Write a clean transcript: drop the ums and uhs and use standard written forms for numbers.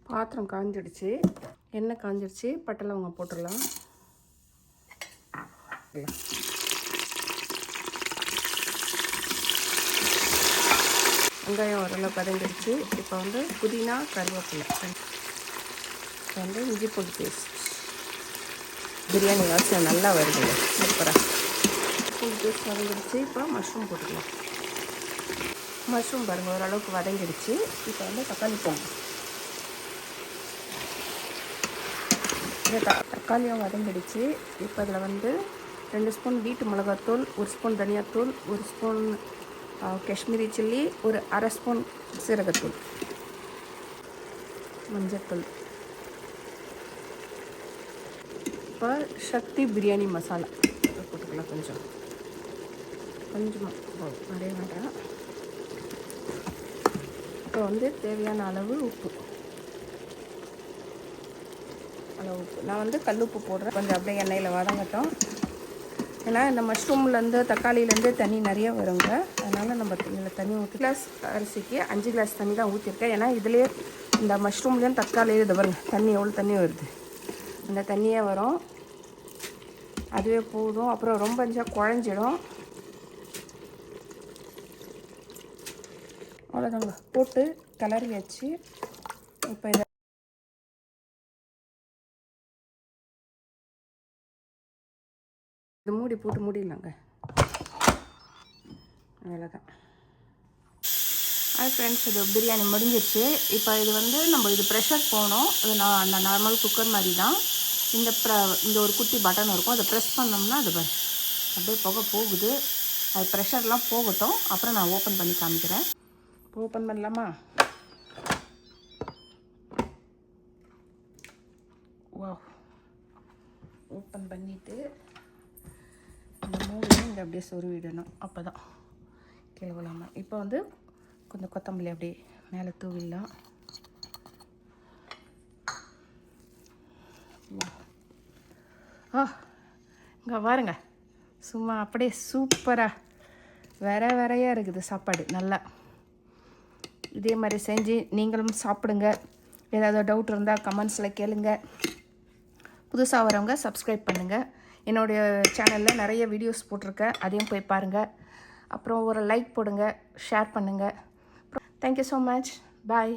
பாத்திரம் காஞ்சிடுச்சு, எண்ணெய் காஞ்சிடுச்சு. பட்டை லவங்கம் போட்டுடலாம். வெங்காயம் ஓரளவுக்கு வதங்கிடுச்சு. இப்போ வந்து புதினா கருவேப்பிலை, இப்போ வந்து இஞ்சி பூண்டு பேஸ்ட். பிரியாணி வாசனை நல்லா வருது, சூப்பராக. பூண்டு பேஸ்ட் வதங்கிடுச்சு. இப்போ மஷ்ரூம் போட்டுக்கலாம். மஷ்ரூம் பாருங்கள் ஓரளவுக்கு வதங்கிடுச்சு. இப்போ வந்து தக்காளி போடணும். தக்காளியும் வதங்கிடுச்சு. இப்போ அதில் வந்து 2 ஸ்பூன் வீட்டு மிளகாத்தூள், 1 ஸ்பூன் தனியாத்தூள், 1 ஸ்பூன் காஷ்மீரி சில்லி, ஒரு அரை ஸ்பூன் சீரகத்தூள், மஞ்சத்தூள். இப்போ சக்தி பிரியாணி மசாலா போட்டுக்கலாம். கொஞ்சமாக நிறைய வேண்டாம். இப்போ வந்து தேவையான அளவு உப்பு. நான் வந்து கல் உப்பு போடுறேன். கொஞ்சம் அப்படியே எண்ணெயில் வதங்கட்டும். ஏன்னா இந்த மஷ்ரூம்லேருந்து தக்காளியிலேருந்து தண்ணி நிறைய வருங்க. அதனால் நம்ம இதில் தண்ணி ஊற்றி, கிளாஸ் அரிசிக்கு 5 கிளாஸ் தண்ணி தான் ஊற்றிருக்கேன். ஏன்னா இதுலேயே இந்த மஷ்ரூம்லேயும் தக்காளியே இது வருங்க, தண்ணி எவ்வளோ தண்ணி வருது, அந்த தண்ணியே வரும். அதுவே போதும். அப்புறம் ரொம்ப குழஞ்சிடும். அவ்வளோதாங்க, போட்டு கிளறி வச்சு இப்போ இதை இது மூடி போட்டு மூடிடலாங்க. அவ்வளோதான். ஃப்ரெண்ட்ஸ், இது பிரியாணி முடிஞ்சிருச்சு. இப்போ இது வந்து நம்ம இது ப்ரெஷர் போகணும். அது அந்த நார்மல் குக்கர் மாதிரி தான். இந்த ஒரு குட்டி பட்டன் இருக்கும், அதை ப்ரெஸ் பண்ணோம்னா அது அப்படியே புகை போகுது. அது ப்ரெஷர்லாம் போகட்டும். அப்புறம் நான் ஓப்பன் பண்ணி காமிக்கிறேன். ஓப்பன் பண்ணலாமா? வா, ஓப்பன் பண்ணிவிட்டு இந்த மூடியும் இங்கே அப்படியே சொருவிடணும். அப்போ தான் கிளவலாமல். இப்போ வந்து கொஞ்சம் கொத்தமல்லி அப்படியே மேலே தூவிடலாம். இங்கே பாருங்க, சும்மா அப்படியே சூப்பராக வேறையாக இருக்குது சாப்பாடு. நல்லா இதே மாதிரி செஞ்சு நீங்களும் சாப்பிடுங்க. ஏதாவது டவுட் இருந்தால் கமெண்ட்ஸில் கேளுங்க. புதுசாக வரவங்க சப்ஸ்கிரைப் பண்ணுங்கள். என்னுடைய சேனலில் நிறைய வீடியோஸ் போட்டிருக்கேன், அதையும் போய் பாருங்கள். அப்புறம் ஒரு லைக் போடுங்க, ஷேர் பண்ணுங்கள். Thank you so much. பாய்.